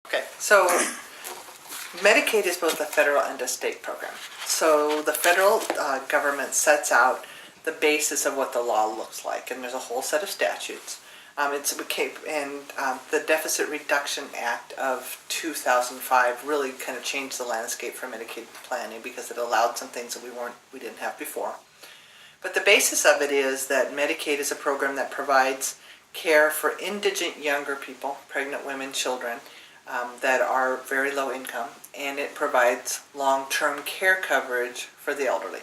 Okay. So Medicaid is both a federal and a state program. So the federal government sets out the basis of what the law looks like, and there's a whole set of statutes. The Deficit Reduction Act of 2005 really kind of changed the landscape for Medicaid planning because it allowed some things that we didn't have before. But the basis of it is that Medicaid is a program that provides care for indigent younger people, pregnant women, children, that are very low income, and it provides long-term care coverage for the elderly.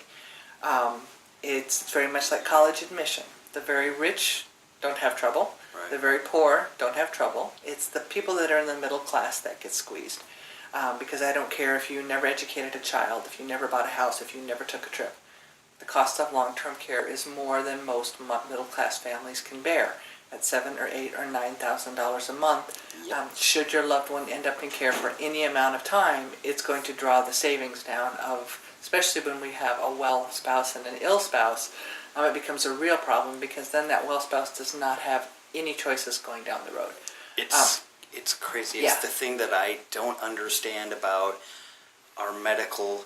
It's very much like college admission. The very rich don't have trouble. Right. The very poor don't have trouble. It's the people that are in the middle class that get squeezed. Because I don't care if you never educated a child, if you never bought a house, if you never took a trip. The cost of long-term care is more than most middle-class families can bear, at $7,000 or $8,000 or $9,000 a month. Yep. Should your loved one end up in care for any amount of time, it's going to draw the savings down of, especially when we have a well spouse and an ill spouse, it becomes a real problem because then that well spouse does not have any choices going down the road. It's crazy. Yeah. It's the thing that I don't understand about our medical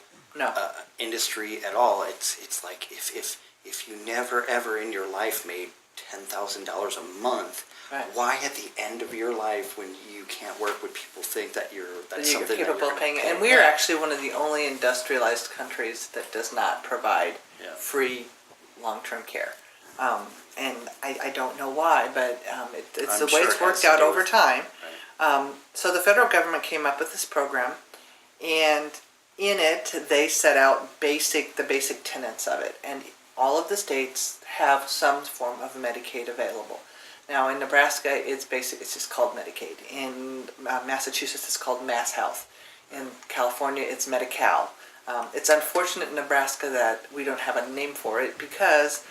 industry at all. It's like if you never ever in your life made $10,000 a month, right, why at the end of your life when you can't work would people think that that's something capable that you're of paying? pay? And we are actually one of the only industrialized countries that does not provide free long-term care. And I don't know why, but it's the way it's worked out over time. Right. So the federal government came up with this program, and in it they set out the basic tenets of it. And all of the states have some form of Medicaid available. Now in Nebraska, it's just called Medicaid. In Massachusetts, it's called Mass Health. In California, it's Medi-Cal. It's unfortunate in Nebraska that we don't have a name for it because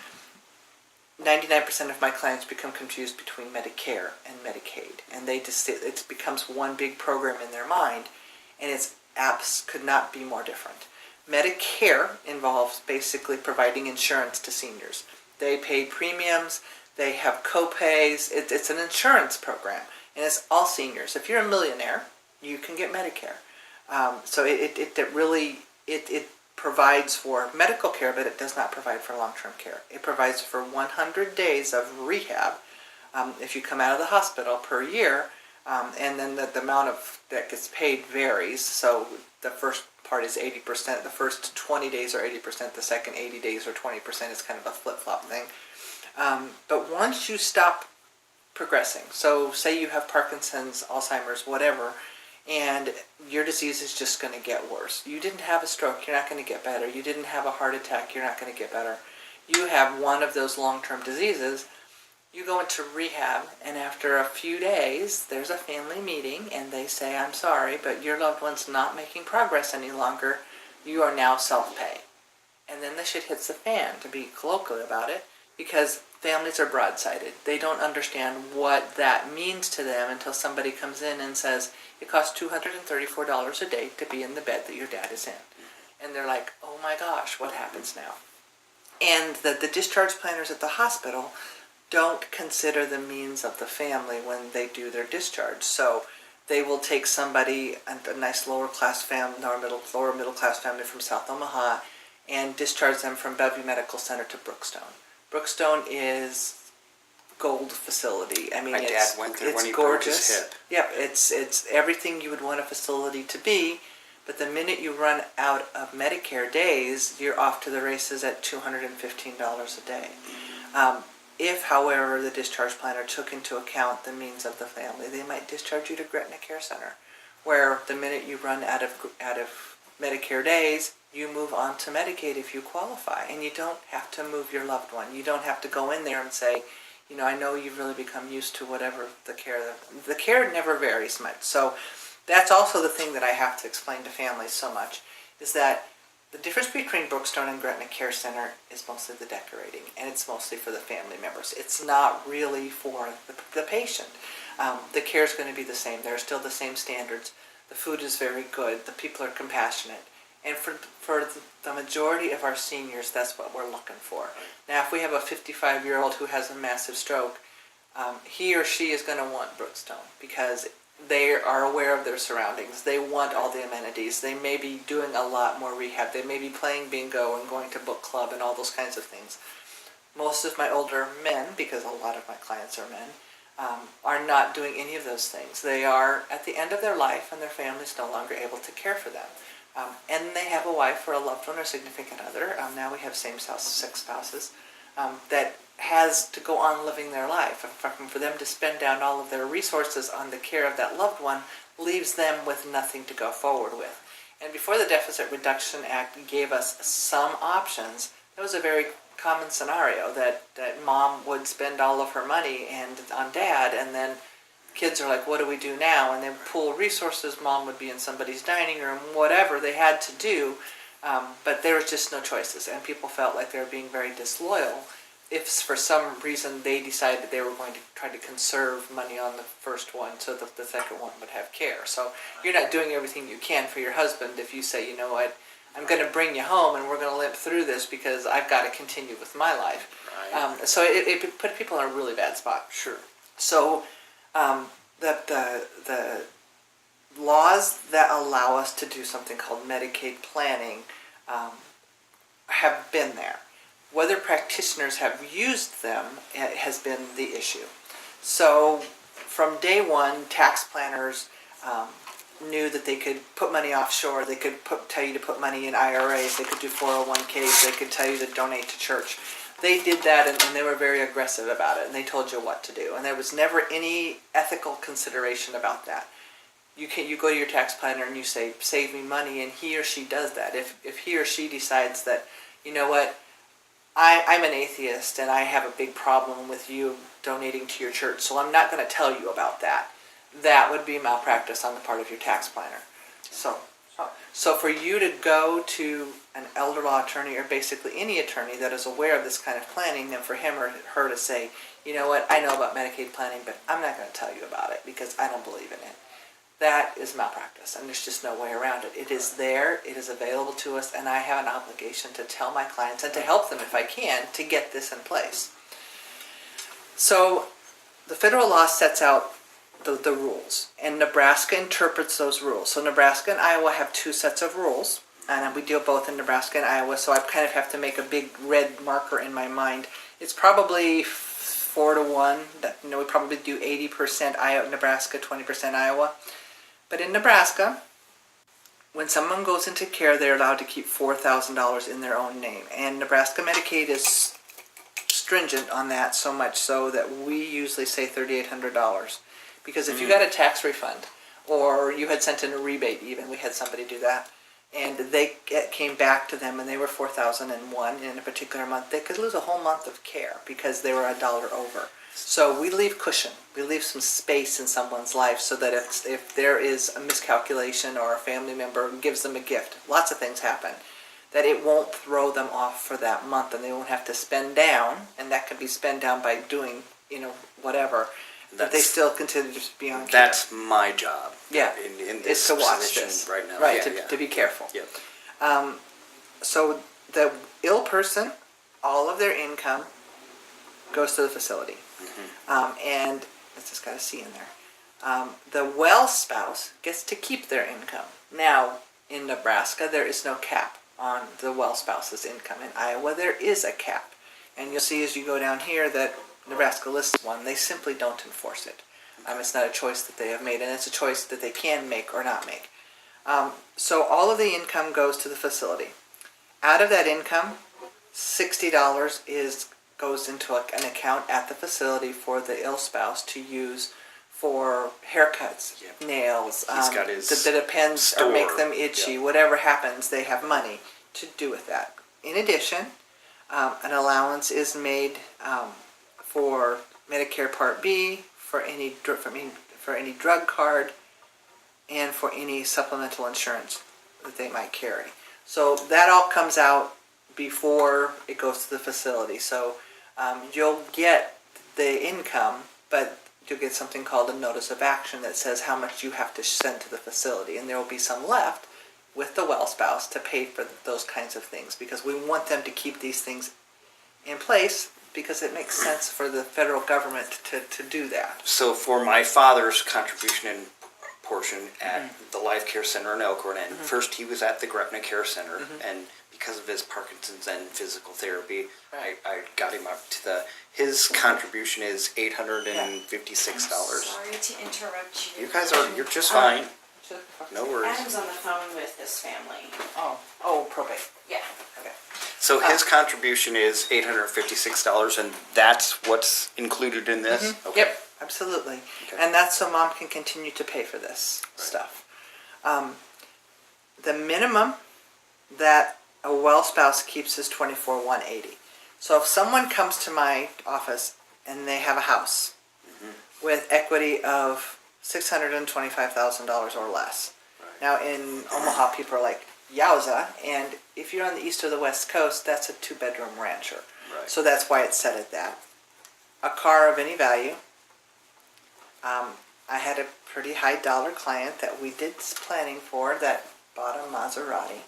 99% of my clients become confused between Medicare and Medicaid, and it becomes one big program in their mind, and its apps could not be more different. Medicare involves basically providing insurance to seniors. They pay premiums, they have co-pays, it's an insurance program, and it's all seniors. If you're a millionaire, you can get Medicare. So it provides for medical care, but it does not provide for long-term care. It provides for 100 days of rehab if you come out of the hospital per year, and then the amount that gets paid varies. So the first part is 80%, the first 20 days are 80%, the second 80 days or 20% is kind of a flip-flop thing. But once you stop progressing, so say you have Parkinson's, Alzheimer's, whatever, and your disease is just going to get worse. You didn't have a stroke, you're not going to get better. You didn't have a heart attack, you're not going to get better. You have one of those long-term diseases, you go into rehab, and after a few days, there's a family meeting, and they say, I'm sorry, but your loved one's not making progress any longer. You are now self-pay. And then the shit hits the fan, to be colloquial about it, because families are broadsided. They don't understand what that means to them until somebody comes in and says, it costs $234 a day to be in the bed that your dad is in. And they're like, oh my gosh, what happens now? And the discharge planners at the hospital don't consider the means of the family when they do their discharge. So they will take somebody, a nice lower middle class family from South Omaha, and discharge them from Bellevue Medical Center to Brookstone. Brookstone is gold facility. I mean, my dad went there when he gorgeous. Broke his hip. Yep, it's everything you would want a facility to be. But the minute you run out of Medicare days, you're off to the races at $215 a day. If, however, the discharge planner took into account the means of the family, they might discharge you to Gretna Care Center, where the minute you run out of Medicare days, you move on to Medicaid if you qualify, and you don't have to move your loved one. You don't have to go in there and say, I know you've really become used to whatever the care never varies much. So that's also the thing that I have to explain to families so much, is that the difference between Brookstone and Gretna Care Center is mostly the decorating, and it's mostly for the family members. It's not really for the patient. The care is going to be the same. There are still the same standards. The food is very good. The people are compassionate. And for the majority of our seniors, that's what we're looking for. Now, if we have a 55-year-old who has a massive stroke, he or she is going to want Brookstone because they are aware of their surroundings. They want all the amenities. They may be doing a lot more rehab. They may be playing bingo and going to book club and all those kinds of things. Most of my older men, because a lot of my clients are men, are not doing any of those things. They are at the end of their life and their family's no longer able to care for them. And they have a wife or a loved one or significant other. Now we have same-sex spouses that has to go on living their life. For them to spend down all of their resources on the care of that loved one leaves them with nothing to go forward with. And before the Deficit Reduction Act gave us some options, that was a very common scenario that mom would spend all of her money on dad, and then kids are like, what do we do now? And they would pool resources. Mom would be in somebody's dining room, whatever they had to do, but there was just no choices, and people felt like they were being very disloyal if for some reason they decided they were going to try to conserve money on the first one so that the second one would have care. So you're not doing everything you can for your husband if you say, you know what, I'm going to bring you home and we're going to limp through this because I've got to continue with my life. Right. So it put people in a really bad spot. Sure. So the laws that allow us to do something called Medicaid planning have been there. Whether practitioners have used them has been the issue. So from day one, tax planners knew that they could put money offshore. They could tell you to put money in IRAs. They could do 401ks. They could tell you to donate to church. They did that, and they were very aggressive about it, and they told you what to do. And there was never any ethical consideration about that. You go to your tax planner and you say, save me money, and he or she does that. If he or she decides that, you know what, I'm an atheist and I have a big problem with you donating to your church, so I'm not going to tell you about that. That would be malpractice on the part of your tax planner. So for you to go to an elder law attorney, or basically any attorney that is aware of this kind of planning, and for him or her to say, you know what, I know about Medicaid planning, but I'm not going to tell you about it because I don't believe in it. That is malpractice, and there's just no way around it. It is there, it is available to us, and I have an obligation to tell my clients and to help them if I can to get this in place. So the federal law sets out the rules, and Nebraska interprets those rules. So Nebraska and Iowa have two sets of rules, and we deal both in Nebraska and Iowa, so I kind of have to make a big red marker in my mind. It's probably 4-1. We probably do 80% Nebraska, 20% Iowa. But in Nebraska, when someone goes into care, they're allowed to keep $4,000 in their own name. And Nebraska Medicaid is stringent on that, so much so that we usually say $3,800. Because if you got a tax refund, or you had sent in a rebate even, we had somebody do that, and it came back to them and they were $4,001 in a particular month, they could lose a whole month of care because they were $1 over. So we leave cushion. We leave some space in someone's life so that if there is a miscalculation or a family member gives them a gift, lots of things happen, that it won't throw them off for that month and they won't have to spend down, and that can be spent down by doing, whatever, that they still continue to be on care. That's my job. Yeah, in this is to watch position this right now. right? Yeah, To be careful. Yep. So the ill person, all of their income goes to the facility. And let's just got a C in there. The well spouse gets to keep their income. Now, in Nebraska, there is no cap on the well spouse's income. In Iowa, there is a cap. And you'll see as you go down here that Nebraska lists one. They simply don't enforce it. It's not a choice that they have made, and it's a choice that they can make or not make. So all of the income goes to the facility. Out of that income, $60 goes into an account at the facility for the ill spouse to use for haircuts, nails, He's got his the depends store. or make them itchy, whatever happens, they have money to do with that. In addition, an allowance is made for Medicare Part B, for any drug card, and for any supplemental insurance that they might carry. So that all comes out before it goes to the facility. So you'll get the income, but you'll get something called a notice of action that says how much you have to send to the facility, and there will be some left with the well spouse to pay for those kinds of things, because we want them to keep these things in place because it makes sense for the federal government to do that. So for my father's contribution in portion at the Life Care Center in Elkhorn, and first he was at the Gretna Care Center, and because of his Parkinson's and physical therapy, I got him up to his contribution is $856. Sorry to interrupt you. You guys you're just fine. No worries. Adam's on the phone with his family. Oh, probate. Yeah. Okay. So his contribution is $856, and that's what's included in this? Okay. Yep, absolutely. Okay. And that's so mom can continue to pay for this stuff. The minimum that a well spouse keeps is $24,180. So if someone comes to my office and they have a house with equity of $625,000 or less. Right. Now in Omaha, people are like, yowza, and if you're on the east or the west coast, that's a 2-bedroom rancher. Right. So that's why it's set at that. A car of any value. I had a pretty high dollar client that we did planning for that bought a Maserati.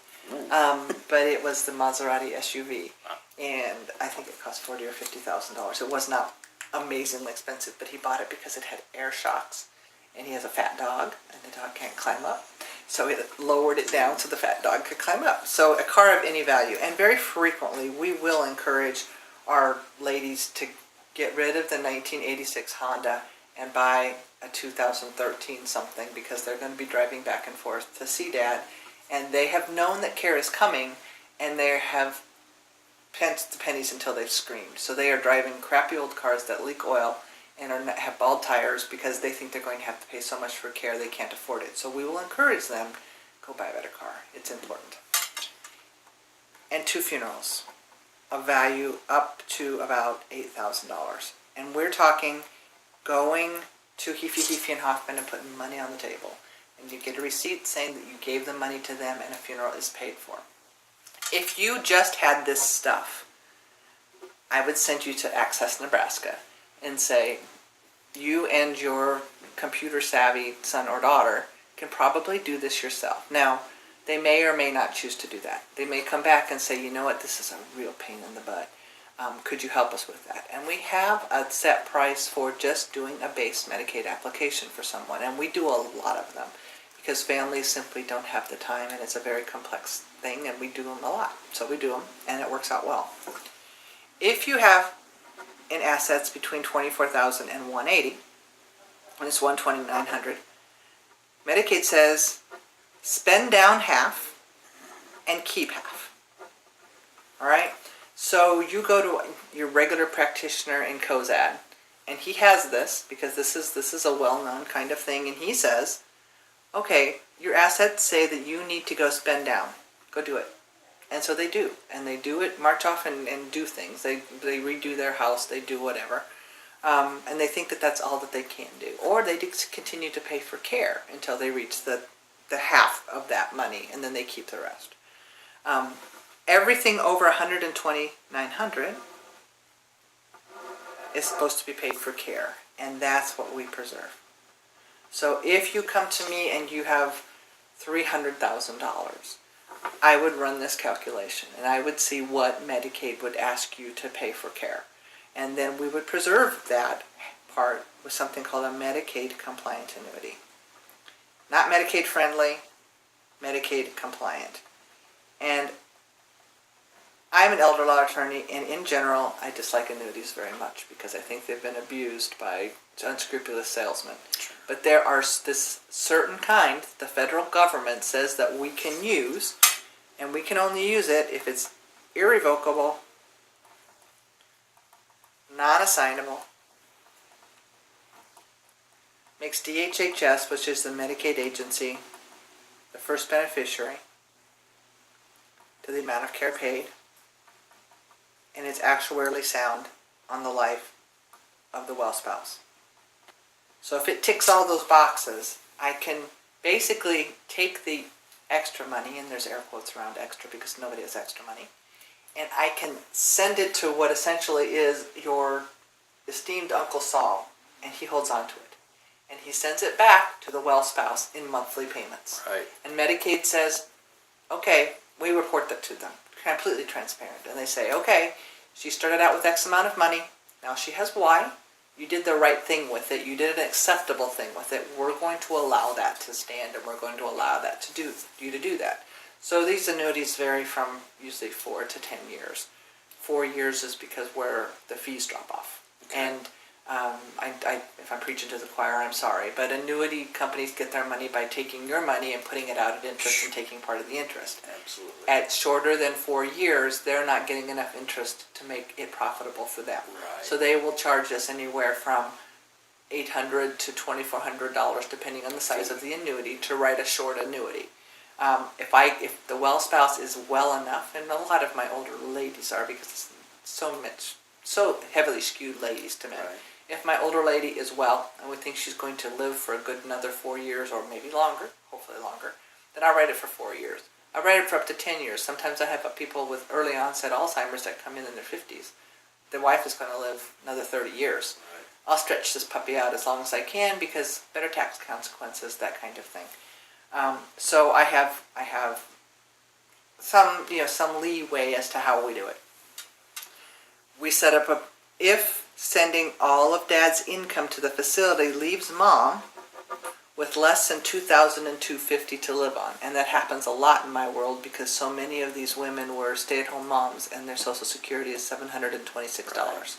But it was the Maserati SUV. And I think it cost $40,000 or $50,000. It was not amazingly expensive, but he bought it because it had air shocks. And he has a fat dog, and the dog can't climb up. So he lowered it down so the fat dog could climb up. So a car of any value. And very frequently, we will encourage our ladies to get rid of the 1986 Honda and buy a 2013 something, because they're going to be driving back and forth to see Dad. And they have known that care is coming, and they have pinched the pennies until they've screamed. So they are driving crappy old cars that leak oil and have bald tires because they think they're going to have to pay so much for care they can't afford it. So we will encourage them, go buy a better car. It's important. And 2 funerals, a value up to about $8,000. And we're talking going to Heafy and Hoffman and putting money on the table. And you get a receipt saying that you gave the money to them and a funeral is paid for. If you just had this stuff, I would send you to Access Nebraska and say, you and your computer savvy son or daughter can probably do this yourself. Now, they may or may not choose to do that. They may come back and say, you know what, this is a real pain in the butt. Could you help us with that? And we have a set price for just doing a base Medicaid application for someone. And we do a lot of them because families simply don't have the time, and it's a very complex thing, and we do them a lot. So we do them, and it works out well. If you have in assets between $24,000 and $180,000, and it's $129,900, Medicaid says spend down half and keep half. All right? So you go to your regular practitioner in Cozad, and he has this because this is a well-known kind of thing, and he says, okay, your assets say that you need to go spend down. Go do it. And so they do. And they do it, march off and do things. They redo their house, they do whatever. And they think that that's all that they can do. Or they just continue to pay for care until they reach the half of that money, and then they keep the rest. Everything over $129,900 is supposed to be paid for care. And that's what we preserve. So if you come to me and you have $300,000, I would run this calculation, and I would see what Medicaid would ask you to pay for care. And then we would preserve that part with something called a Medicaid compliant annuity. Not Medicaid friendly, Medicaid compliant. And I'm an elder law attorney, and in general, I dislike annuities very much because I think they've been abused by unscrupulous salesmen. Sure. But there are this certain kind the federal government says that we can use, and we can only use it if it's irrevocable, non-assignable, makes DHHS, which is the Medicaid agency, the first beneficiary to the amount of care paid, and it's actuarially sound on the life of the well spouse. So if it ticks all those boxes, I can basically take the extra money, and there's air quotes around extra because nobody has extra money, and I can send it to what essentially is your esteemed Uncle Saul, and he holds on to it. And he sends it back to the well spouse in monthly payments. Right. And Medicaid says, okay, we report that to them. Completely transparent. And they say, okay, she started out with X amount of money, now she has Y, you did the right thing with it, you did an acceptable thing with it, we're going to allow that to stand, and we're going to allow that to do that. So these annuities vary from usually 4 to 10 years. 4 years is because where the fees drop off. Okay. And if I'm preaching to the choir, I'm sorry, but annuity companies get their money by taking your money and putting it out at interest and taking part of the interest. Absolutely. At shorter than 4 years, they're not getting enough interest to make it profitable for them. Right. So they will charge us anywhere from $800 to $2,400, depending on the size of the annuity, to write a short annuity. If the well spouse is well enough, and a lot of my older ladies are, because it's so heavily skewed ladies to men. Right. If my older lady is well, and we think she's going to live for a good another 4 years, or maybe longer, hopefully longer, then I'll write it for 4 years. I write it for up to 10 years. Sometimes I have people with early onset Alzheimer's that come in their 50s. Their wife is going to live another 30 years. Right. I'll stretch this puppy out as long as I can because better tax consequences, that kind of thing. So I have some leeway as to how we do it. We set up if sending all of Dad's income to the facility leaves Mom with less than $2,250 to live on, and that happens a lot in my world because so many of these women were stay-at-home moms and their Social Security is $726. Right.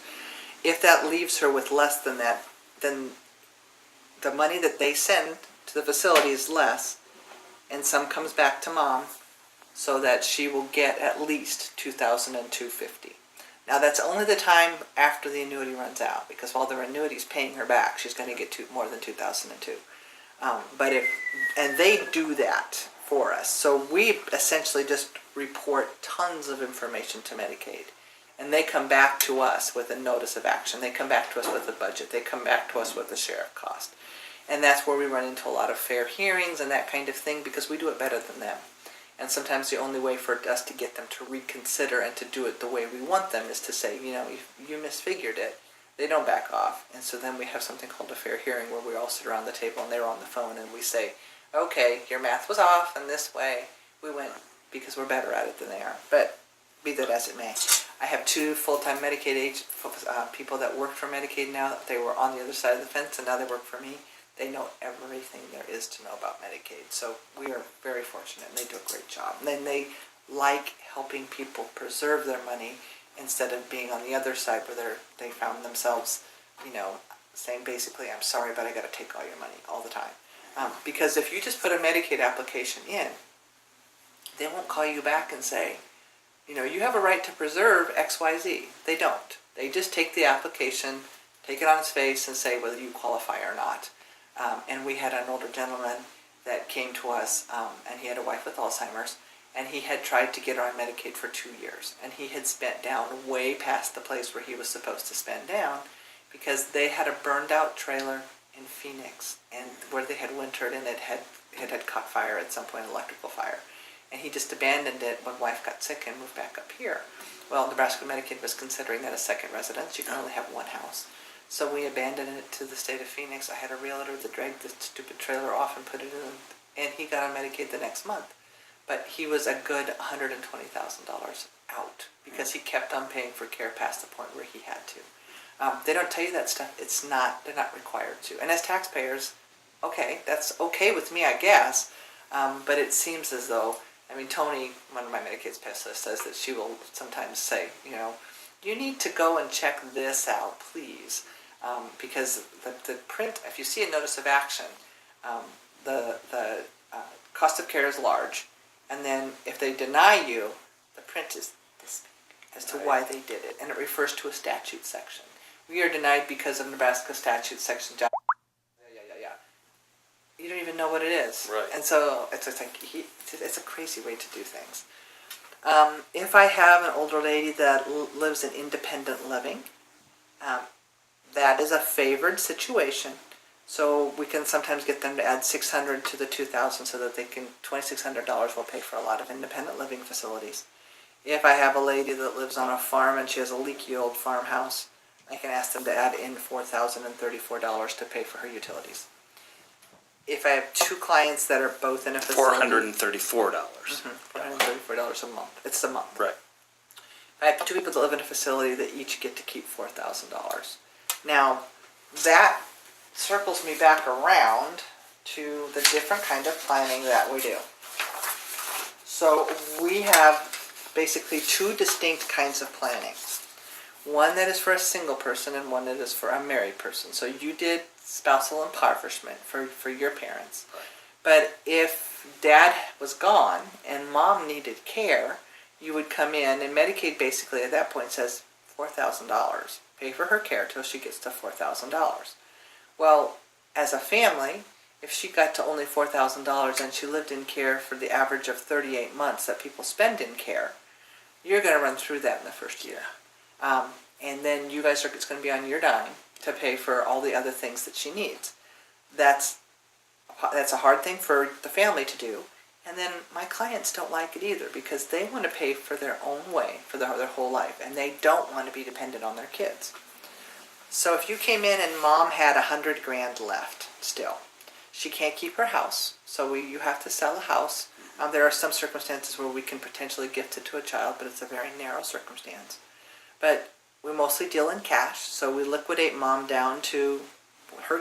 If that leaves her with less than that, then the money that they send to the facility is less, and some comes back to Mom, so that she will get at least $2,250. Now that's only the time after the annuity runs out, because while the annuity is paying her back, she's going to get more than $2,002. And they do that for us. So we essentially just report tons of information to Medicaid. And they come back to us with a notice of action. They come back to us with a budget. They come back to us with a sheriff cost. And that's where we run into a lot of fair hearings and that kind of thing, because we do it better than them. And sometimes the only way for us to get them to reconsider and to do it the way we want them is to say, you misfigured it. They don't back off. And so then we have something called a fair hearing where we all sit around the table and they're on the phone and we say, okay, your math was off and this way we win because we're better at it than they are. But be that as it may. I have 2 full-time Medicaid people that work for Medicaid now. They were on the other side of the fence and now they work for me. They know everything there is to know about Medicaid. So we are very fortunate and they do a great job. And then they like helping people preserve their money instead of being on the other side where they found themselves, saying basically, I'm sorry, but I got to take all your money all the time. Because if you just put a Medicaid application in, they won't call you back and say, you have a right to preserve XYZ. They don't. They just take the application, take it on its face, and say whether you qualify or not. And we had an older gentleman that came to us, and he had a wife with Alzheimer's, and he had tried to get her on Medicaid for 2 years, and he had spent down way past the place where he was supposed to spend down because they had a burned out trailer in Phoenix, and where they had wintered, and it had caught fire at some point, electrical fire. And he just abandoned it when wife got sick and moved back up here. Well, Nebraska Medicaid was considering that a second residence. You can only have one house. So we abandoned it to the state of Phoenix. I had a realtor that dragged the stupid trailer off and put it in, and he got on Medicaid the next month. But he was a good $120,000 out because he kept on paying for care past the point where he had to. They don't tell you that stuff. They're not required to. And as taxpayers, okay, that's okay with me, I guess. But it seems as though, Tony, one of my Medicaid specialists, says that she will sometimes say, you need to go and check this out, please. Because the print, if you see a notice of action, the cost of care is large. And then if they deny you, the print is this big as to why they did it. And it refers to a statute section. We are denied because of Nebraska statute section. You don't even know what it is. Right. And so it's a crazy way to do things. If I have an older lady that lives in independent living, that is a favored situation. So we can sometimes get them to add $600 to the $2,000 so that they can $2,600 will pay for a lot of independent living facilities. If I have a lady that lives on a farm and she has a leaky old farmhouse, I can ask them to add in $4,034 to pay for her utilities. If I have 2 clients that are both in a facility, $434. $434 a month. It's a month. Right. I have 2 people that live in a facility that each get to keep $4,000. Now, that circles me back around to the different kind of planning that we do. So we have basically two distinct kinds of planning. One that is for a single person and one that is for a married person. So you did spousal impoverishment for your parents. Right. But if dad was gone and mom needed care, you would come in, and Medicaid basically at that point says $4,000. Pay for her care till she gets to $4,000. Well, as a family, if she got to only $4,000 and she lived in care for the average of 38 months that people spend in care, you're going to run through that in the first year. And then you guys it's going to be on your dime to pay for all the other things that she needs. That's a hard thing for the family to do. And then my clients don't like it either because they want to pay for their own way for their whole life, and they don't want to be dependent on their kids. So if you came in and mom had $100,000 left still, she can't keep her house, so you have to sell a house. There are some circumstances where we can potentially gift it to a child, but it's a very narrow circumstance. But we mostly deal in cash, so we liquidate mom down to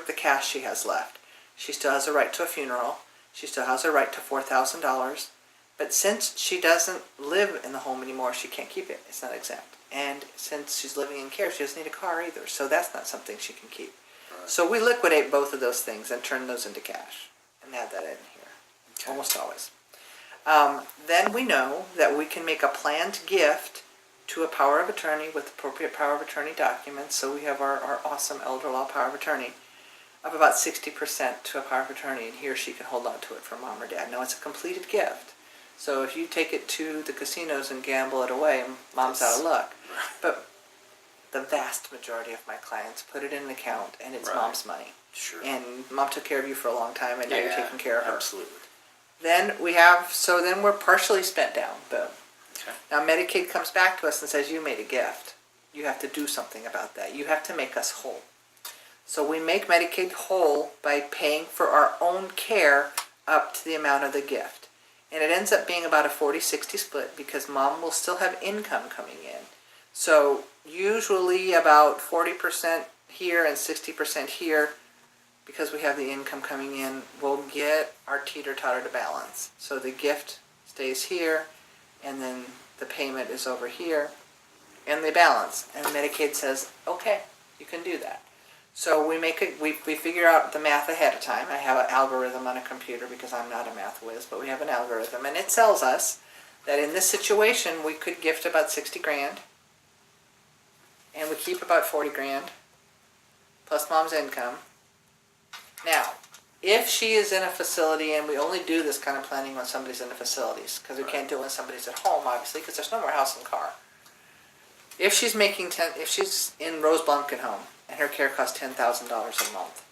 the cash she has left. She still has a right to a funeral. She still has a right to $4,000. But since she doesn't live in the home anymore, she can't keep it. It's not exempt. And since she's living in care, she doesn't need a car either, so that's not something she can keep. Right. So we liquidate both of those things and turn those into cash and add that in here, Okay. almost always. Then we know that we can make a planned gift to a power of attorney with appropriate power of attorney documents. So we have our awesome elder law power of attorney of about 60% to a power of attorney, and he or she can hold on to it for mom or dad. Now it's a completed gift. So if you take it to the casinos and gamble it away, mom's out of luck. But the vast majority of my clients put it in an account, and it's Right. mom's money. Sure. And mom took care of you for a long time, and now you're taking care of her. Absolutely. Then we're partially spent down, boom. Okay. Now Medicaid comes back to us and says, you made a gift. You have to do something about that. You have to make us whole. So we make Medicaid whole by paying for our own care up to the amount of the gift. And it ends up being about a 40-60 split because mom will still have income coming in. So usually about 40% here and 60% here, because we have the income coming in, we'll get our teeter-totter to balance. So the gift stays here, and then the payment is over here, and they balance. And Medicaid says, okay, you can do that. So we figure out the math ahead of time. I have an algorithm on a computer because I'm not a math whiz, but we have an algorithm, and it tells us that in this situation we could gift about $60,000, and we keep about $40,000 plus mom's income. Now, if she is in a facility, and we only do this kind of planning when somebody's in the facilities, because we can't do it when somebody's at home, obviously, because there's no more house and car. If she's if she's in Rose Blumkin home and her care costs $10,000 a month,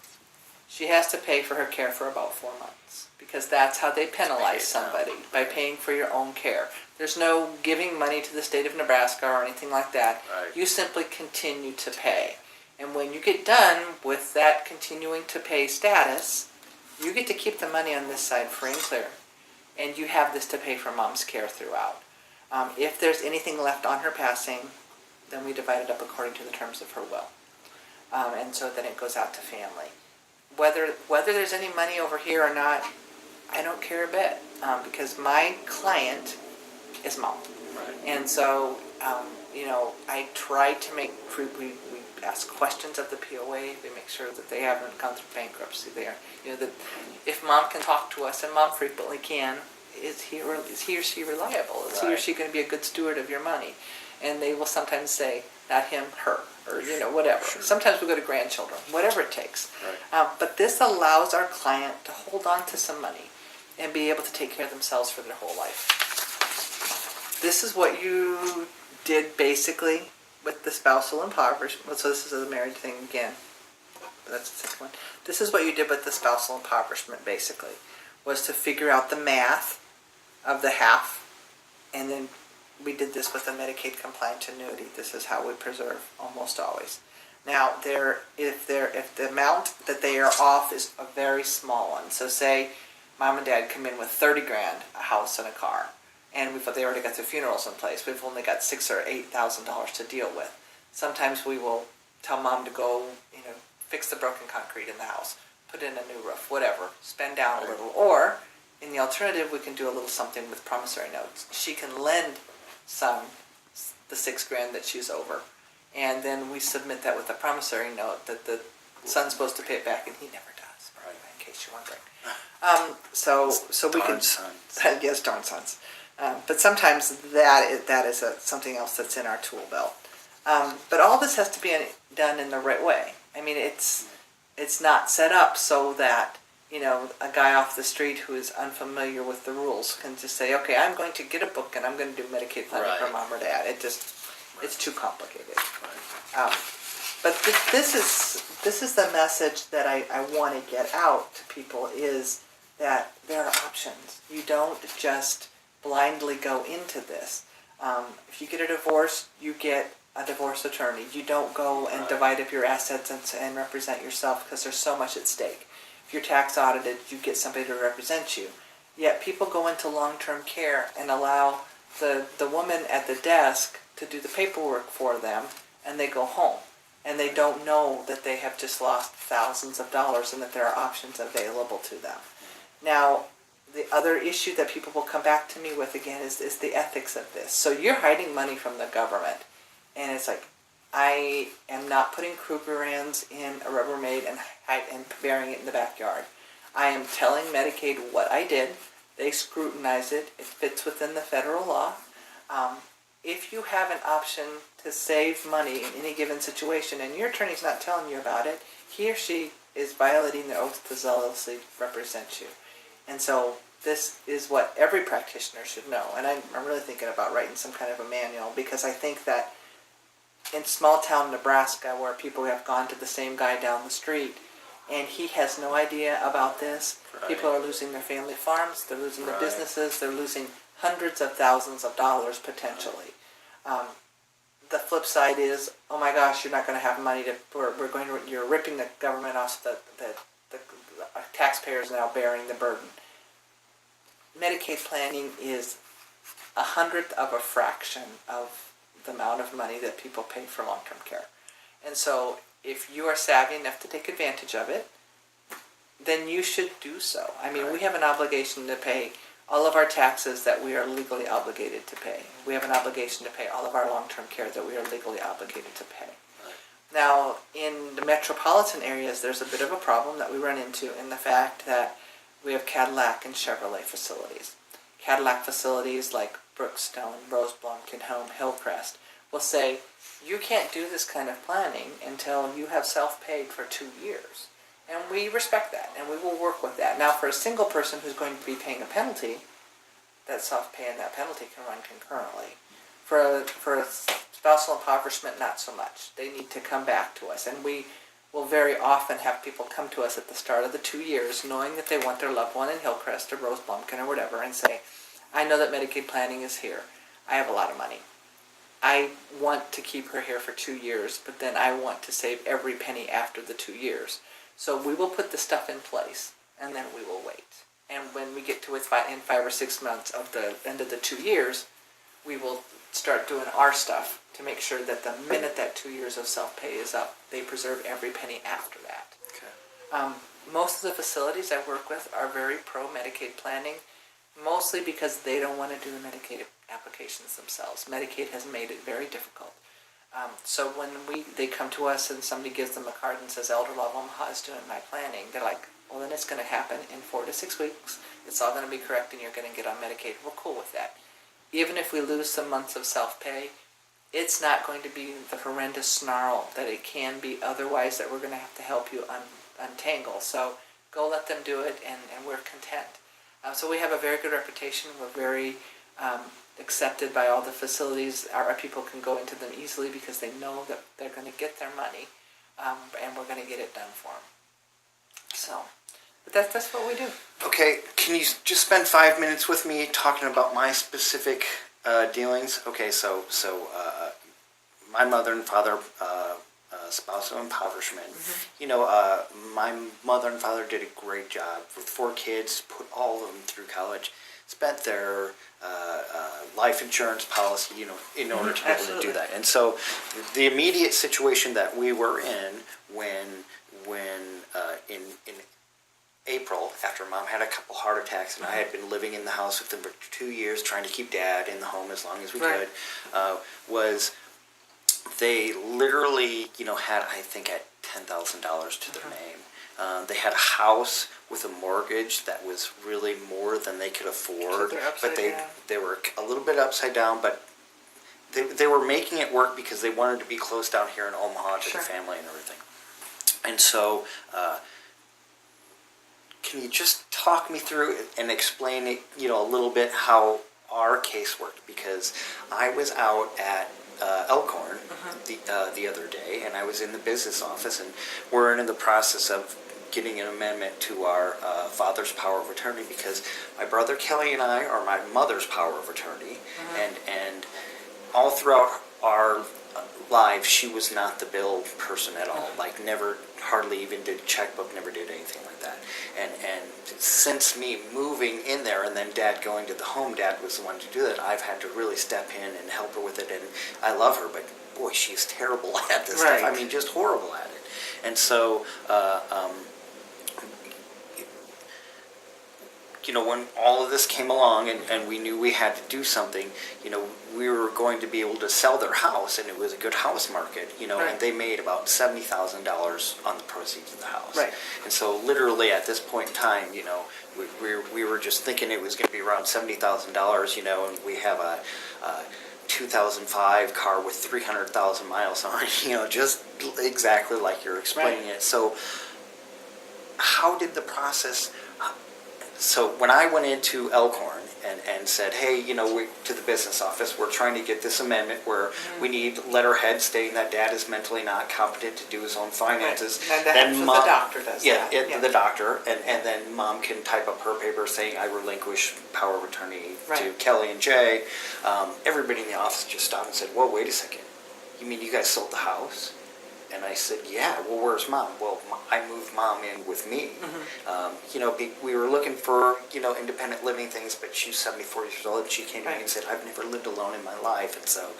she has to pay for her care for about 4 months, because that's how they penalize somebody, by paying for your own care. There's no giving money to the state of Nebraska or anything like that. Right. You simply continue to pay. And when you get done with that continuing to pay status, you get to keep the money on this side free and clear. And you have this to pay for mom's care throughout. If there's anything left on her passing, then we divide it up according to the terms of her will. And so then it goes out to family. Whether there's any money over here or not, I don't care a bit, because my client is mom. Right. And so, I try to we ask questions of the POA. We make sure that they haven't gone through bankruptcy there. That if mom can talk to us, and mom frequently can, is he or she reliable? Is he or Right. she going to be a good steward of your money? And they will sometimes say, not him, her, or whatever. Sure. Sometimes we go to grandchildren, whatever it takes. Right. But this allows our client to hold on to some money and be able to take care of themselves for their whole life. This is what you did basically with the spousal impoverishment. So this is a married thing again. But that's the second one. This is what you did with the spousal impoverishment basically, was to figure out the math of the half, and then we did this with a Medicaid compliant annuity. This is how we preserve almost always. Now, if the amount that they are off is a very small one, so say mom and dad come in with $30,000, a house and a car, and they already got their funerals in place. We've only got $6,000 or $8,000 to deal with. Sometimes we will tell mom to go, fix the broken concrete in the house, put in a new roof, whatever, spend down a little. Or, in the alternative, we can do a little something with promissory notes. She can lend some, the $6,000 that she's over, and then we submit that with a promissory note that the son's supposed to pay it back, and he never does, Right. in case you're wondering. So we can... Darn sons. Yes, darn sons. But sometimes that is something else that's in our tool belt. But all this has to be done in the right way. I mean, it's not set up so that, a guy off the street who is unfamiliar with the rules can just say, okay, I'm going to get a book and I'm going to do Medicaid planning for Right. mom or dad. It's too complicated. But this is the message that I want to get out to people, is that there are options. You don't just blindly go into this. If you get a divorce, you get a divorce attorney. You don't go and divide up your assets and represent yourself, because there's so much at stake. If you're tax audited, you get somebody to represent you. Yet people go into long-term care and allow the woman at the desk to do the paperwork for them, and they go home. And they don't know that they have just lost thousands of dollars and that there are options available to them. Now, the other issue that people will come back to me with again is the ethics of this. So you're hiding money from the government, and it's like, I am not putting Krugerrands in a Rubbermaid and burying it in the backyard. I am telling Medicaid what I did. They scrutinize it. It fits within the federal law. If you have an option to save money in any given situation, and your attorney's not telling you about it, he or she is violating their oath to zealously represent you. And so this is what every practitioner should know. And I'm really thinking about writing some kind of a manual, because I think that in small town Nebraska, where people have gone to the same guy down the street, and he has no idea about this, people are losing their family farms, they're losing their businesses, they're losing hundreds of thousands of dollars potentially. The flip side is, oh my gosh, you're not going to have money you're ripping the government off, the taxpayers now bearing the burden. Medicaid planning is 1/100th of a fraction of the amount of money that people pay for long-term care. And so if you are savvy enough to take advantage of it, then you should do so. I mean, we have an obligation to pay all of our taxes that we are legally obligated to pay. We have an obligation to pay all of our long-term care that we are legally obligated to pay. Now, in the metropolitan areas, there's a bit of a problem that we run into in the fact that we have Cadillac and Chevrolet facilities. Cadillac facilities like Brookstone, Roseblum, Kinhome, Hillcrest will say, you can't do this kind of planning until you have self-paid for 2 years. And we respect that, and we will work with that. Now, for a single person who's going to be paying a penalty, that self-pay and that penalty can run concurrently. For a spousal impoverishment, not so much. They need to come back to us, and we will very often have people come to us at the start of the 2 years, knowing that they want their loved one in Hillcrest or Rose Blumkin or whatever, and say, I know that Medicaid planning is here. I have a lot of money. I want to keep her here for 2 years, but then I want to save every penny after the 2 years. So we will put the stuff in place, and then we will wait. And when we get to in 5 or 6 months of the end of the 2 years, we will start doing our stuff to make sure that the minute that 2 years of self-pay is up, they preserve every penny after that. Okay. Most of the facilities I work with are very pro-Medicaid planning, mostly because they don't want to do the Medicaid applications themselves. Medicaid has made it very difficult. So when they come to us and somebody gives them a card and says, Elder Law of Omaha is doing my planning, they're like, well, then it's going to happen in 4 to 6 weeks. It's all going to be correct and you're going to get on Medicaid. We're cool with that. Even if we lose some months of self-pay, it's not going to be the horrendous snarl that it can be otherwise that we're going to have to help you untangle. So go let them do it, and we're content. So we have a very good reputation. We're very accepted by all the facilities. Our people can go into them easily because they know that they're going to get their money, and we're going to get it done for them. So, but that's what we do. Okay, can you just spend 5 minutes with me talking about my specific dealings? Okay, so my mother and father, spousal impoverishment. Mm-hmm. You know, my mother and father did a great job with 4 kids, put all of them through college, spent their life insurance policy, you know, in order to be able to do that. And so the immediate situation that we were in when when in April, after Mom had a couple heart attacks, and I had been living in the house with them for 2 years, trying to keep Dad in the home as long as we Right. could, was they literally, had, I think, at $10,000 to their name. They had a house with a mortgage that was really more than they could afford, So they're upside but down. they were a little bit upside down, but they were making it work because they wanted to be close down here in Omaha to Sure. the family and everything. And so, can you just talk me through and explain it, a little bit how our case worked? Because I was out at Elkhorn the other day, and I was in the business office, and we're in the process of getting an amendment to our father's power of attorney, because my brother Kelly and I are my mother's power of attorney, and all throughout our lives, she was not the bill person at all. Like, never, hardly even did checkbook, never did anything like that. And since me moving in there and then Dad going to the home, Dad was the one to do that. I've had to really step in and help her with it, and I love her, but boy, she's terrible at this stuff. I mean, just horrible at it. And so, when all of this came along and we knew we had to do something, we were going to be able to sell their house, and it was a good house market, Right. and they made about $70,000 on the proceeds of the house. Right. And so literally at this point in time, we were just thinking it was going to be around $70,000, and we have a 2005 car with 300,000 miles on it, just exactly like you're explaining it. So how did the process... So when I went into Elkhorn and said, hey, to the business office, we're trying to get this amendment where we need letterhead stating that Dad is mentally not competent to do his own finances. Right. And that's what the doctor does. The doctor, and then Mom can type up her paper saying, I relinquish power of attorney to Kelly and Jay. Everybody in the office just stopped and said, whoa, wait a second. You mean you guys sold the house? And I said, yeah, well, where's Mom? Well, I moved Mom in with me. We were looking for, independent living things, but she's 74 years old, and she came to me and said, I've never lived alone in my life, and so,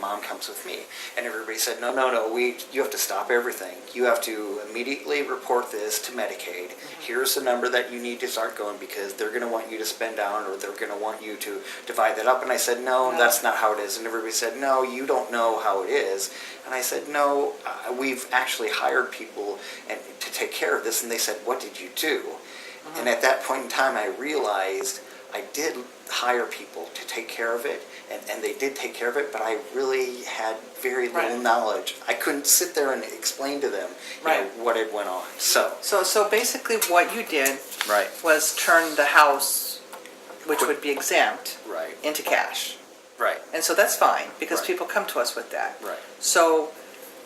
Mom comes with me. And everybody said, no, you have to stop everything. You have to immediately report this to Medicaid. Here's the number that you need to start going, because they're going to want you to spend down, or they're going to want you to divide that up. And I said, no, that's not how it is. And everybody said, no, you don't know how it is. And I said, no, we've actually hired people to take care of this. And they said, what did you do? And at that point in time, I realized I did hire people to take care of it, and they did take care of it, but I really had very little knowledge. I couldn't sit there and explain to them what had went on. So basically what you did was turn the house, which would be exempt, into cash. Right. And so that's fine, because people come to us with that. Right. So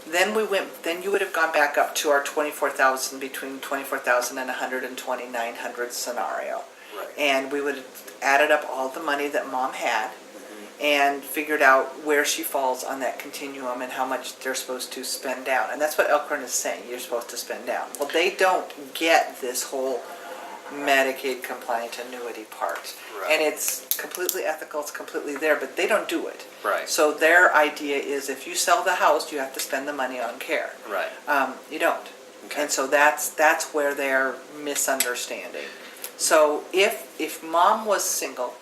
then you would have gone back up to our 24,000, between 24,000 and 120,900 scenario. Right. And we would have added up all the money that Mom had and figured out where she falls on that continuum and how much they're supposed to spend down. And that's what Elkhorn is saying, you're supposed to spend down. Well, they don't get this whole Medicaid compliant annuity part. Right. And it's completely ethical, it's completely there, but they don't do it. Right. So their idea is if you sell the house, you have to spend the money on care. Right. You don't. Okay. And so that's where they're misunderstanding. So if Mom was single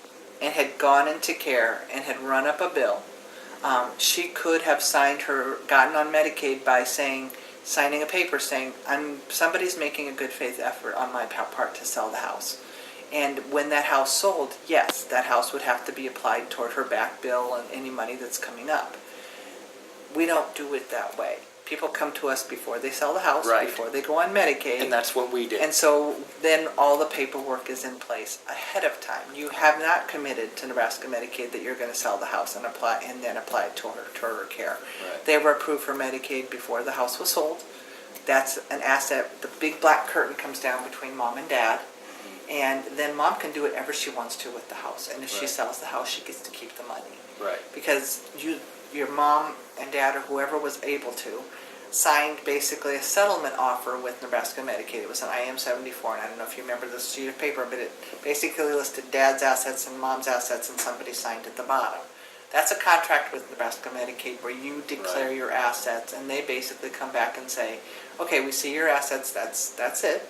and had gone into care and had run up a bill, she could have gotten on Medicaid by signing a paper saying, somebody's making a good faith effort on my part to sell the house. And when that house sold, yes, that house would have to be applied toward her back bill and any money that's coming up. We don't do it that way. People come to us before they sell the house, before they go on Medicaid. And that's what we did. And so then all the paperwork is in place ahead of time. You have not committed to Nebraska Medicaid that you're going to sell the house and then apply it to her care. Right. They were approved for Medicaid before the house was sold. That's an asset. The big black curtain comes down between Mom and Dad. And then Mom can do whatever she wants to with the house. And if she sells the house, she gets to keep the money. Right. Because your Mom and Dad, or whoever was able to, signed basically a settlement offer with Nebraska Medicaid. It was an IM-74, and I don't know if you remember this sheet of paper, but it basically listed Dad's assets and Mom's assets, and somebody signed at the bottom. That's a contract with Nebraska Medicaid where you declare Right. your assets, and they basically come back and say, okay, we see your assets, that's it.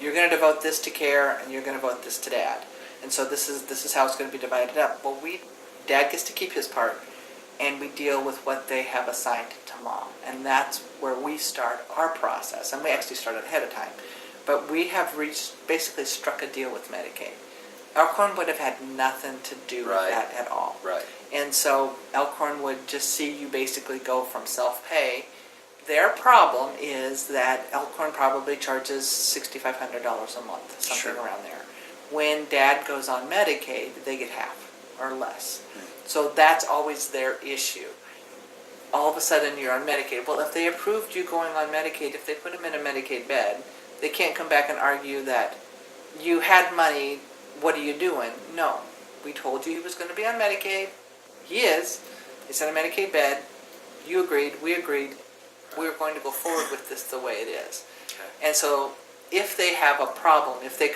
You're going to devote this to care, and you're going to devote this to dad. And so this is how it's going to be divided up. Well, dad gets to keep his part, and we deal with what they have assigned to mom. And that's where we start our process. And we actually started ahead of time. But we have basically struck a deal with Medicaid. Elkhorn would have had nothing to do with Right. that at all. Right. And so Elkhorn would just see you basically go from self-pay. Their problem is that Elkhorn probably charges $6,500 a month, something Sure. around there. When dad goes on Medicaid, they get half or less. So that's always their issue. All of a sudden you're on Medicaid. Well, if they approved you going on Medicaid, if they put him in a Medicaid bed, they can't come back and argue that you had money, what are you doing? No. We told you he was going to be on Medicaid. He is. He's in a Medicaid bed. You agreed. We agreed. We're going to go forward with this the way it is. Okay. And so if they have a problem, if they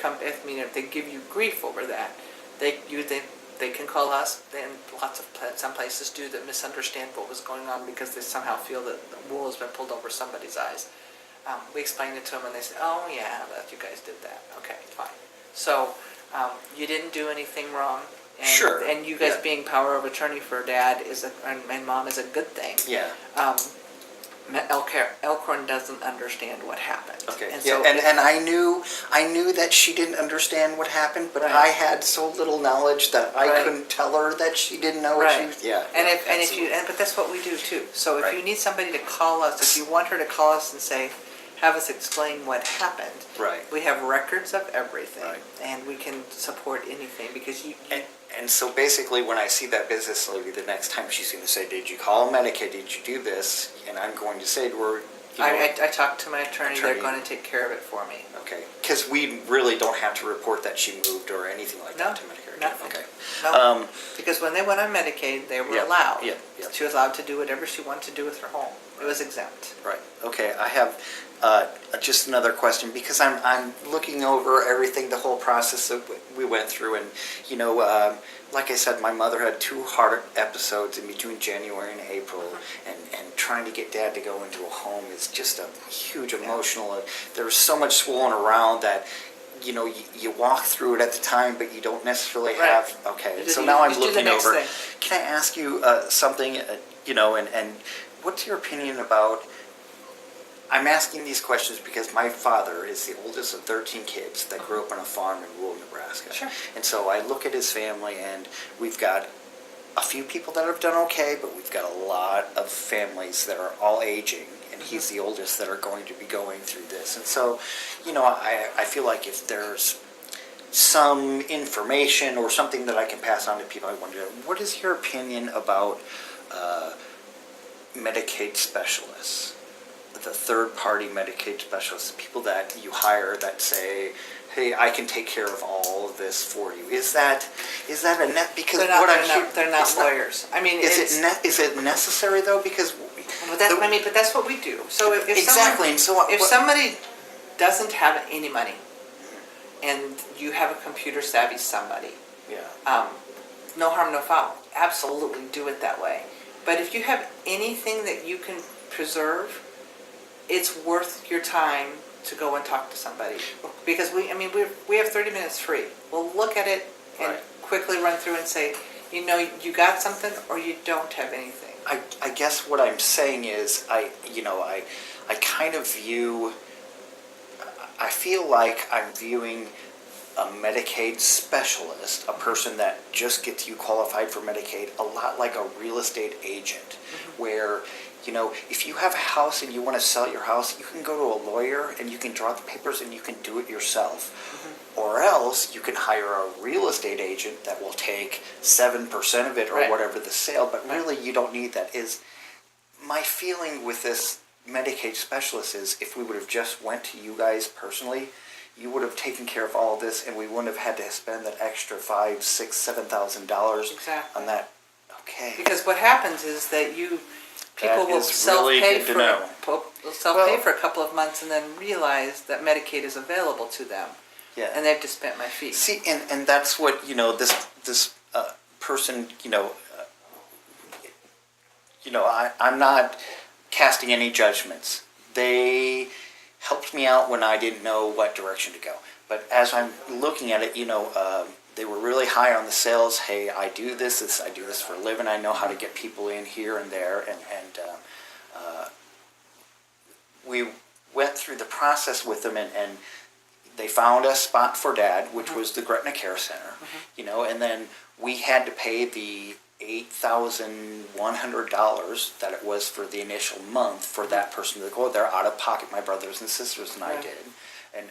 give you grief over that, they can call us. Then some places do that misunderstand what was going on because they somehow feel that the wool has been pulled over somebody's eyes. We explain it to them and they say, oh yeah, that you guys did that. Okay, fine. So you didn't do anything wrong. And, Sure. And you guys Yeah. being power of attorney for dad and mom is a good thing. Yeah. Elkhorn doesn't understand what happened. Okay. And Yeah. so And I knew that she didn't understand what happened, but Right. I had so little knowledge that I Right. couldn't tell her that she didn't know what she Right. was. Yeah. But that's what we do too. So if Right. you need somebody to call us, if you want her to call us and say, have us explain what happened. Right. We have records of everything, Right. and we can support anything because you And so basically, when I see that business lady the next time, she's going to say, "Did you call Medicaid? Did you do this?" And I'm going to say to her, I talked to my attorney. They're Attorney. going to take care of it for me. "Okay," because we really don't have to report that she moved or anything like No, that to Medicare. nothing. Okay. No, because when they went on Medicaid, they were Yep, allowed. yep, yep. She was allowed to do whatever she wanted to do with her home. It was exempt. Right. Okay. I have just another question because I'm looking over everything, the whole process that we went through, and like I said, my mother had 2 heart episodes in between January and April, and trying to get Dad to go into a home is just a huge emotional. There's so much swollen around that. You walk through it at the time, but you don't necessarily Right. have. Okay, You so do- now I'm you do the looking next over. thing. Can I ask you something? And what's your opinion about? I'm asking these questions because my father is the oldest of 13 kids that grew up on a farm in rural Nebraska. Sure. And so I look at his family, and we've got a few people that have done okay, but we've got a lot of families that are all aging, and he's the oldest that are going to be going through this. And so, I feel like if there's some information or something that I can pass on to people, I wonder, what is your opinion about Medicaid specialists? The third-party Medicaid specialists, people that you hire that say, "Hey, I can take care of all of this for you." Is that a net? Because They're not, what they're I'm not, hearing, they're not lawyers. I mean, is it necessary though? Because but that's what we do. So if exactly, and so if somebody doesn't have any money, and you have a computer savvy somebody, yeah, no harm, no foul. Absolutely do it that way. But if you have anything that you can preserve, it's worth your time to go and talk to somebody. Because we have 30 minutes free. We'll look at it and Right. quickly run through and say, you got something or you don't have anything. I guess what I'm saying is I kind of view. I feel like I'm viewing a Medicaid specialist, a person that just gets you qualified for Medicaid, a lot like a real estate agent, where, if you have a house and you want to sell your house, you can go to a lawyer and you can draw the papers and you can do it yourself. Or else you can hire a real estate agent that will take 7% of it or Right. whatever the sale, but Right. really you don't need that. Is my feeling with this Medicaid specialist is if we would have just went to you guys personally, you would have taken care of all of this, and we wouldn't have had to spend that extra $5,000, $6,000, $7,000 Exactly. on that. Okay. Because what happens is that people will is really self-pay good to know. for a couple of months and then realize that Medicaid is available to them, Yeah. and they've just spent my fee. See, and that's what this person I'm not casting any judgments. They helped me out when I didn't know what direction to go. But as I'm looking at it, they were really high on the sales. Hey, I do this, I do this for a living. I know how to get people in here and there. And we went through the process with them, and they found a spot for Dad, which was the Gretna Care Center. And then we had to pay the $8,100 that it was for the initial month for that person to go there out of pocket. My brothers and sisters and I did, and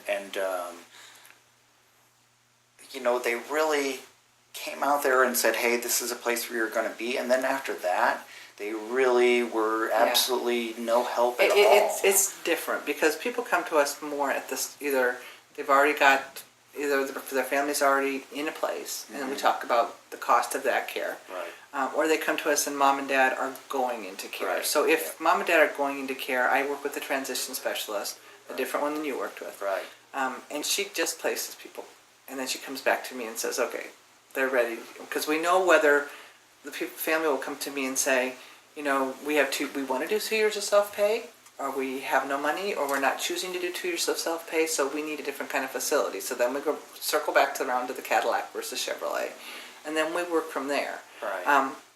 they really came out there and said, "Hey, this is a place where you're going to be." And then after that, they really were absolutely no help at all. It's different because people come to us more at this either their family's already in a place, and we talk about the cost of that care. Right. Or they come to us and mom and dad are going into care. Right. So if mom and dad are going into care, I work with a transition specialist, a different one than you worked with. Right. And she just places people. And then she comes back to me and says, okay, they're ready. Because we know whether the family will come to me and say, we want to do 2 years of self-pay, or we have no money, or we're not choosing to do 2 years of self-pay, so we need a different kind of facility. So then we go circle back around to the Cadillac versus Chevrolet. And then we work from there. Right.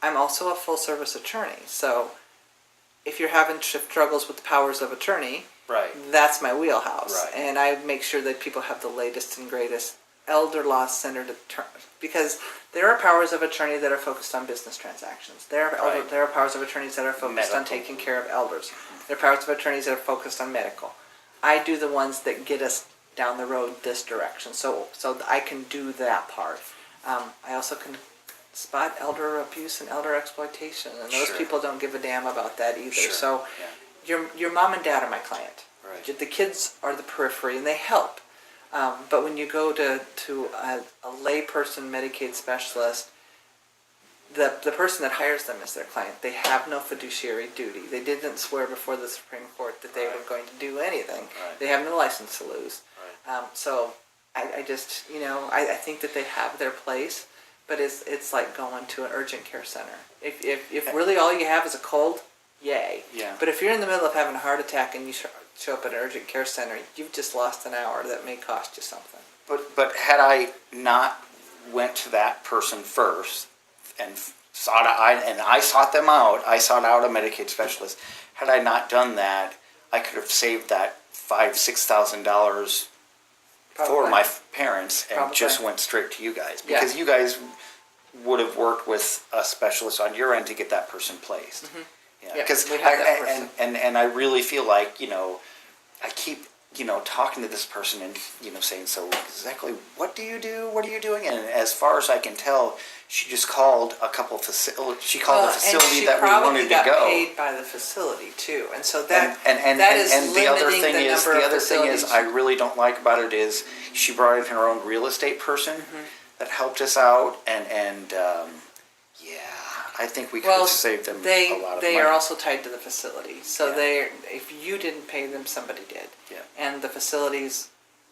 I'm also a full-service attorney. So if you're having struggles with the powers of attorney, Right. that's my wheelhouse. Right. And I make sure that people have the latest and greatest elder law centered attorney, because there are powers of attorney that are focused on business transactions. There are powers of attorneys that are focused on taking care of elders. There are powers of attorneys that are focused on medical. I do the ones that get us down the road this direction, so I can do that part. I also can spot elder abuse and elder exploitation, and those people don't give a damn about that either. Sure. So your mom and dad are my client. Right. The kids are the periphery, and they help. But when you go to a layperson Medicaid specialist, the person that hires them is their client. They have no fiduciary duty. They didn't swear before the Supreme Court that they were going to do anything. Right. They have no license to lose. Right. So I just, I think that they have their place, but it's like going to an urgent care center. If really all you have is a cold, yay. Yeah. But if you're in the middle of having a heart attack and you show up at an urgent care center, you've just lost an hour that may cost you something. But had I not went to that person first and I sought them out, I sought out a Medicaid specialist. Had I not done that, I could have saved that $5,000-$6,000 for my parents and just went straight to you guys, because you guys would have worked with a specialist on your end to get that person placed. Mm-hmm. Yeah, because and I really feel like I keep talking to this person and saying, so exactly what do you do? What are you doing? And as far as I can tell, she just called a couple of facilities. She called the facility that we wanted to go. And she probably got paid by the facility too, and so that is and the other limiting thing the is number the of other thing is facilities. I really don't like about it is she brought in her own real estate person that helped us out, and I think we could have saved them a lot of money. They are also tied to the facility, so if you didn't pay them, somebody did. Yeah. And the facilities,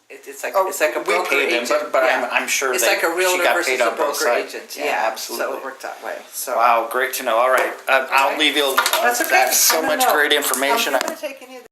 it's like a we broker paid agent. them, but I'm sure it's like a realtor she got versus paid a on both broker sides. agent. Yeah, absolutely. So it worked that way. So wow, great to know. All right, I'll leave you. That's okay. That's so much great information. I'm going to take any of the